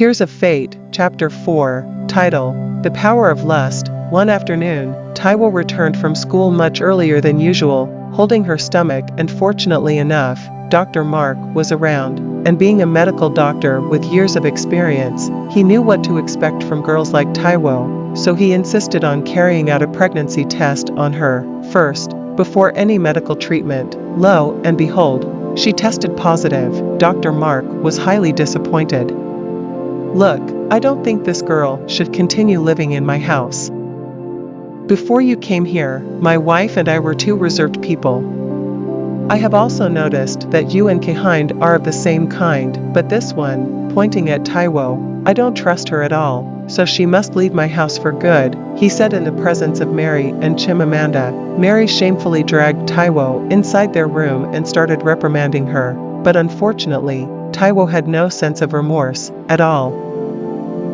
Tears of Fate, Chapter 4, Title, The Power of Lust. One afternoon, Taiwo returned from school much earlier than usual, holding her stomach, and fortunately enough, Dr. Mark was around, and being a medical doctor with years of experience, he knew what to expect from girls like Taiwo, so he insisted on carrying out a pregnancy test on her, first, before any medical treatment. Lo and behold, she tested positive. Dr. Mark was highly disappointed. Look, I don't think this girl should continue living in my house. Before you came here, my wife and I were two reserved people. I have also noticed that you and Kehind are of the same kind, but this one, pointing at Taiwo, I don't trust her at all, so she must leave my house for good, he said in the presence of Mary and Chimamanda. Mary shamefully dragged Taiwo inside their room and started reprimanding her, but unfortunately, Taiwo had no sense of remorse at all.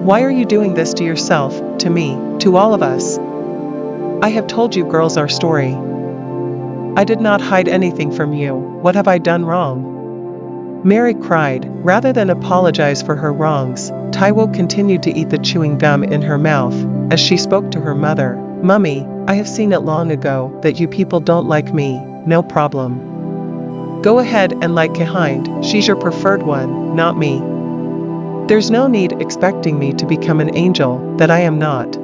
Why are you doing this to yourself, to me, to all of us? I have told you girls our story. I did not hide anything from you. What have I done wrong? Mary cried. Rather than apologize for her wrongs, Taiwo continued to eat the chewing gum in her mouth as she spoke to her mother. Mummy, I have seen it long ago that you people don't like me, no problem. Go ahead and like Kehind, she's your preferred one, not me. There's no need expecting me to become an angel that I am not.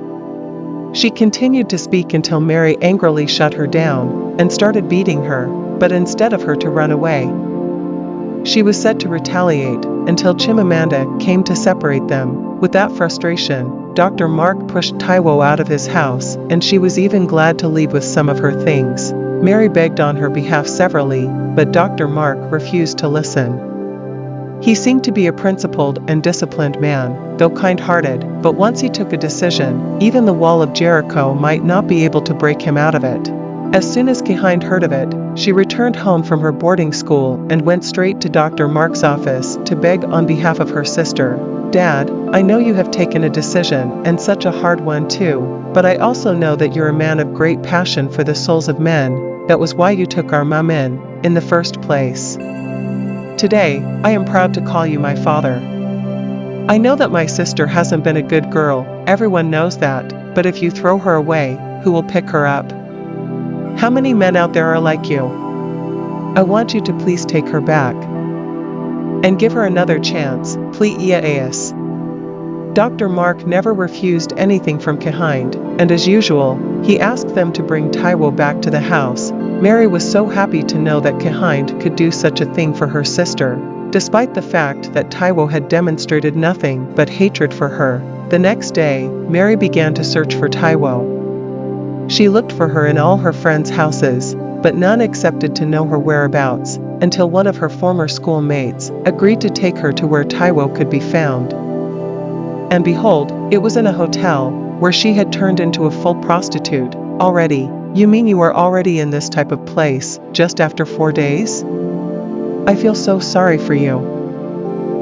She continued to speak until Mary angrily shut her down and started beating her, but instead of her to run away, she was set to retaliate until Chimamanda came to separate them. With that frustration, Dr. Mark pushed Taiwo out of his house, and she was even glad to leave with some of her things. Mary begged on her behalf severally, but Dr. Mark refused to listen. He seemed to be a principled and disciplined man, though kind-hearted, but once he took a decision, even the wall of Jericho might not be able to break him out of it. As soon as Kehind heard of it, she returned home from her boarding school and went straight to Dr. Mark's office to beg on behalf of her sister. Dad, I know you have taken a decision, and such a hard one too, but I also know that you're a man of great passion for the souls of men. That was why you took our mom in the first place. Today, I am proud to call you my father. I know that my sister hasn't been a good girl, everyone knows that, but if you throw her away, who will pick her up? How many men out there are like you? I want you to please take her back and give her another chance, please. Dr. Mark never refused anything from Kehind, and as usual, he asked them to bring Taiwo back to the house. Mary was so happy to know that Kehind could do such a thing for her sister, despite the fact that Taiwo had demonstrated nothing but hatred for her. The next day, Mary began to search for Taiwo. She looked for her in all her friends' houses, but none accepted to know her whereabouts, until one of her former schoolmates agreed to take her to where Taiwo could be found. And behold, it was in a hotel, where she had turned into a full prostitute. Already? You mean you were already in this type of place, just after 4 days? I feel so sorry for you.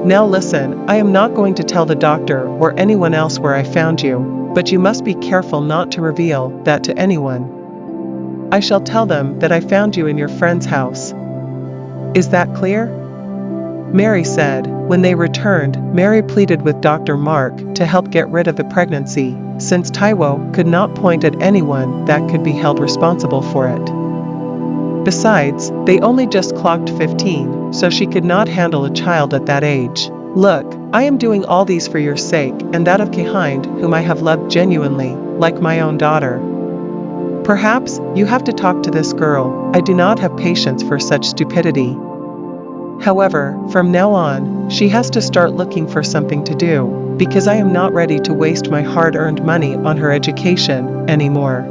Now listen, I am not going to tell the doctor or anyone else where I found you, but you must be careful not to reveal that to anyone. I shall tell them that I found you in your friend's house. Is that clear? Mary said. When they returned, Mary pleaded with Dr. Mark to help get rid of the pregnancy, since Taiwo could not point at anyone that could be held responsible for it. Besides, they only just clocked 15, so she could not handle a child at that age. Look, I am doing all these for your sake and that of Kehind, whom I have loved genuinely, like my own daughter. Perhaps you have to talk to this girl. I do not have patience for such stupidity. However, from now on, she has to start looking for something to do, because I am not ready to waste my hard-earned money on her education anymore.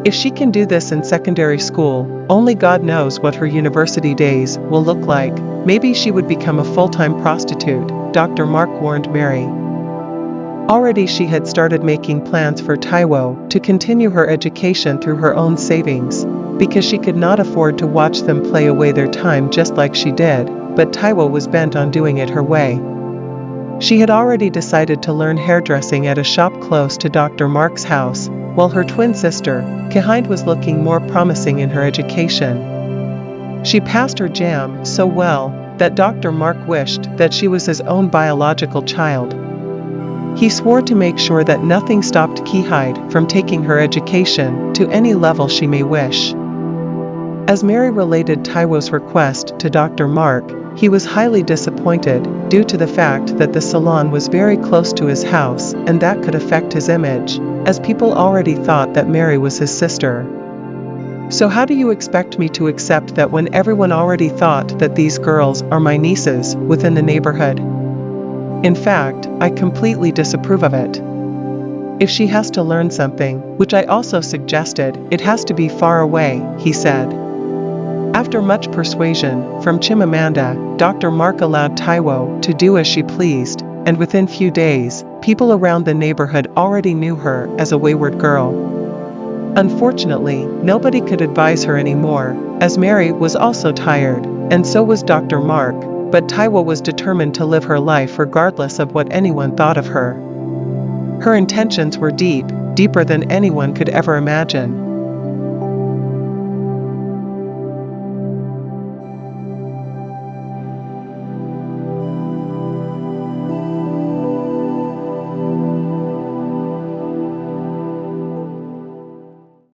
If she can do this in secondary school, only God knows what her university days will look like. Maybe she would become a full-time prostitute, Dr. Mark warned Mary. Already she had started making plans for Taiwo to continue her education through her own savings, because she could not afford to watch them play away their time just like she did, but Taiwo was bent on doing it her way. She had already decided to learn hairdressing at a shop close to Dr. Mark's house, while her twin sister, Kehind, was looking more promising in her education. She passed her jam so well that Dr. Mark wished that she was his own biological child. He swore to make sure that nothing stopped Keehyde from taking her education to any level she may wish. As Mary related Taiwo's request to Dr. Mark, he was highly disappointed due to the fact that the salon was very close to his house and that could affect his image, as people already thought that Mary was his sister. So how do you expect me to accept that when everyone already thought that these girls are my nieces within the neighborhood? In fact, I completely disapprove of it. If she has to learn something, which I also suggested, it has to be far away, he said. After much persuasion from Chimamanda, Dr. Mark allowed Taiwo to do as she pleased, and within few days, people around the neighborhood already knew her as a wayward girl. Unfortunately, nobody could advise her anymore, as Mary was also tired, and so was Dr. Mark, but Taiwo was determined to live her life regardless of what anyone thought of her. Her intentions were deep, deeper than anyone could ever imagine.